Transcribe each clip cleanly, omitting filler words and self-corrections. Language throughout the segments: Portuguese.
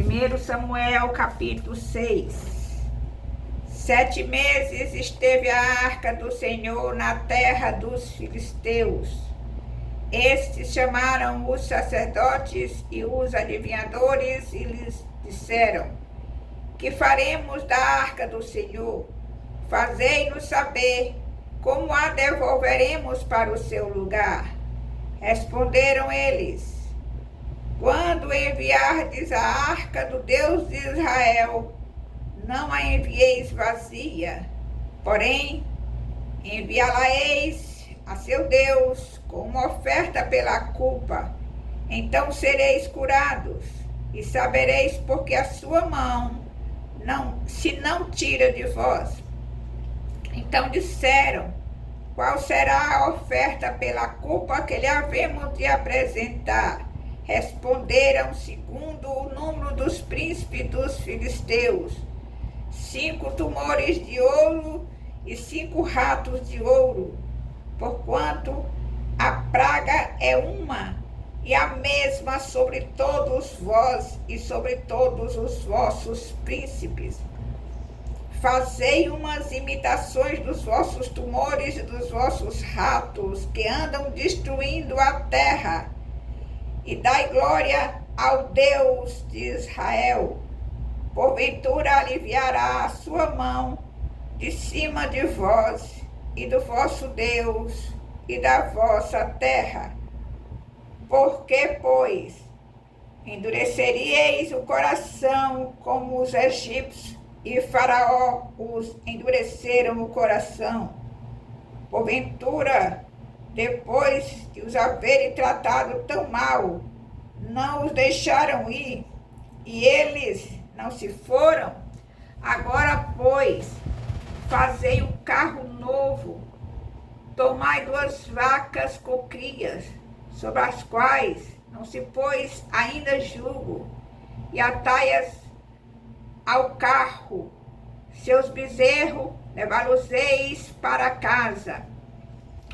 1 Samuel, capítulo 6. 7 meses esteve a arca do Senhor na terra dos filisteus. Estes chamaram os sacerdotes e os adivinhadores e lhes disseram: que faremos da arca do Senhor? Fazei-nos saber como a devolveremos para o seu lugar. Responderam eles: quando enviardes a arca do Deus de Israel, não a envieis vazia, porém enviá-la-eis a seu Deus com uma oferta pela culpa. Então sereis curados e sabereis porque a sua mão se não tira de vós. Então disseram: qual será a oferta pela culpa que lhe havemos de apresentar? Responderam segundo o número dos príncipes dos filisteus: 5 tumores de ouro e 5 ratos de ouro, porquanto a praga é uma e a mesma sobre todos vós e sobre todos os vossos príncipes. Fazei umas imitações dos vossos tumores e dos vossos ratos que andam destruindo a terra, e dai glória ao Deus de Israel. Porventura aliviará a sua mão de cima de vós e do vosso Deus e da vossa terra. Porque, pois, endureceríeis o coração como os egípcios, e Faraó os endureceram o coração? Porventura, depois de os haverem tratado tão mal, não os deixaram ir, e eles não se foram? Agora, pois, fazei um carro novo, tomai 2 vacas com crias, sobre as quais não se pôs ainda jugo, e atai-as ao carro. Seus bezerros levá-los-eis para casa.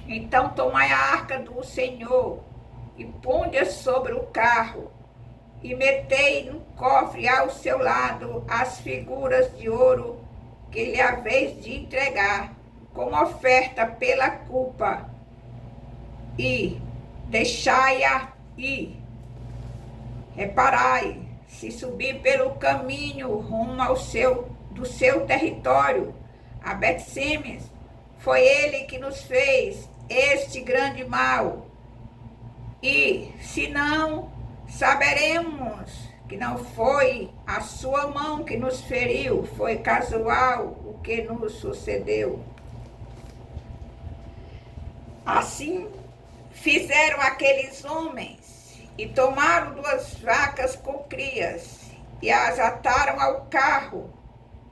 Então tomai a arca do Senhor e ponde-a sobre o carro, e metei no cofre ao seu lado as figuras de ouro que lhe haveis de entregar como oferta pela culpa, e deixai-a ir. Reparai, se subir pelo caminho rumo do seu território, a Bet-Semes, foi ele que nos fez este grande mal. E, se não, saberemos que não foi a sua mão que nos feriu, foi casual o que nos sucedeu. Assim fizeram aqueles homens, e tomaram 2 vacas com crias, e as ataram ao carro,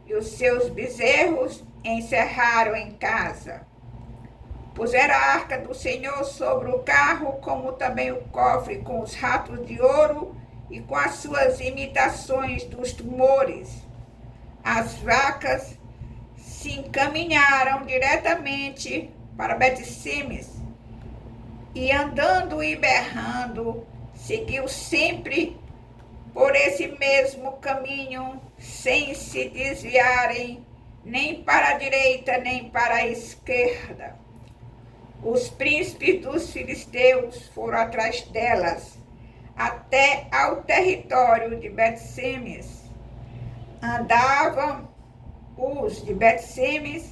e os seus bezerros encerraram em casa. Puseram a arca do Senhor sobre o carro, como também o cofre com os ratos de ouro e com as suas imitações dos tumores. As vacas se encaminharam diretamente para Bet-Semes, e andando e berrando, seguiu sempre por esse mesmo caminho, sem se desviarem nem para a direita nem para a esquerda. Os príncipes dos filisteus foram atrás delas, até ao território de Bet-Semes. Andavam os de Bet-Semes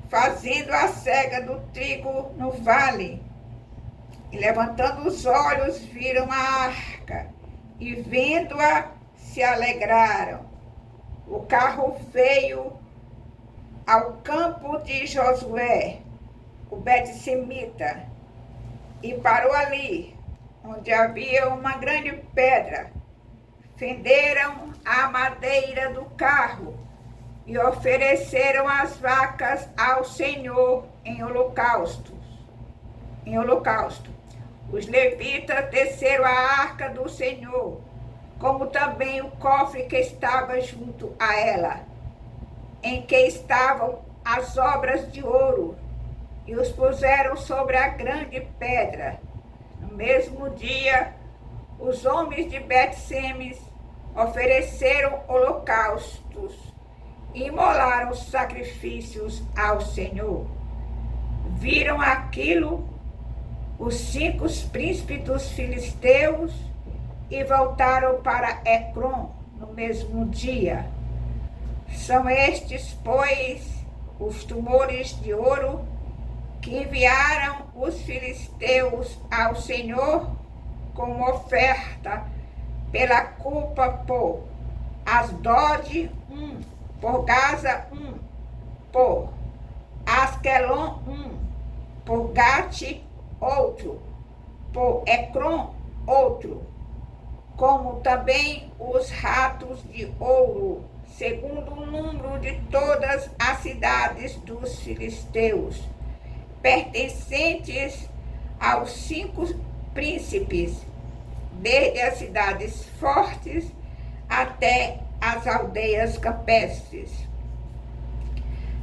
fazendo a cega do trigo no vale, e levantando os olhos viram a arca, e vendo-a se alegraram. O carro veio ao campo de Josué, o Bet-Semita, e parou ali, onde havia uma grande pedra. Fenderam a madeira do carro e ofereceram as vacas ao Senhor em holocausto. Os levitas desceram a arca do Senhor, como também o cofre que estava junto a ela, em que estavam as obras de ouro, e os puseram sobre a grande pedra. No mesmo dia, os homens de Bet-Semes ofereceram holocaustos e imolaram sacrifícios ao Senhor. Viram aquilo os 5 príncipes dos filisteus e voltaram para Ecrom no mesmo dia. São estes, pois, os tumores de ouro que enviaram os filisteus ao Senhor como oferta pela culpa por Asdod, por Gaza, por Asquelon, por Gate, outro, por Ecrom, outro, como também os ratos de ouro, segundo o número de todas as cidades dos filisteus, pertencentes aos 5 príncipes, desde as cidades fortes até as aldeias campestres.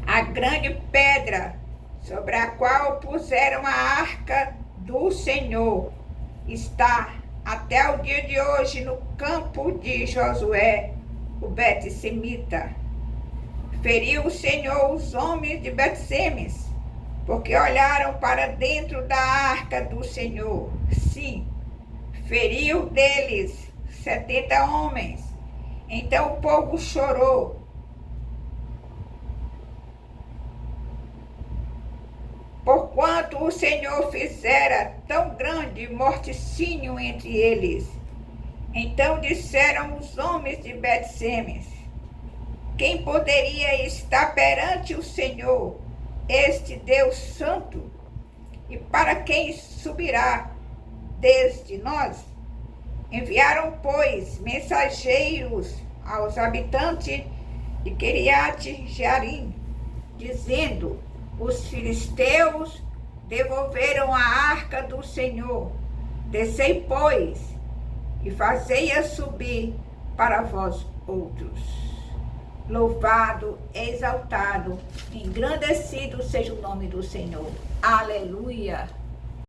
A grande pedra sobre a qual puseram a arca do Senhor está até o dia de hoje no campo de Josué, o Bet-semita. Feriu o Senhor os homens de Bet-semes, porque olharam para dentro da arca do Senhor. Sim, feriu deles 70 homens. Então o povo chorou. Porquanto o Senhor fizera tão grande morticínio entre eles. Então disseram os homens de Bet-semes: quem poderia estar perante o Senhor, este Deus santo? E para quem subirá desde nós? Enviaram, pois, mensageiros aos habitantes de Quiriate-Jearim, dizendo: os filisteus devolveram a arca do Senhor. Descei, pois, e fazei-a subir para vós outros. Louvado, exaltado, engrandecido seja o nome do Senhor. Aleluia!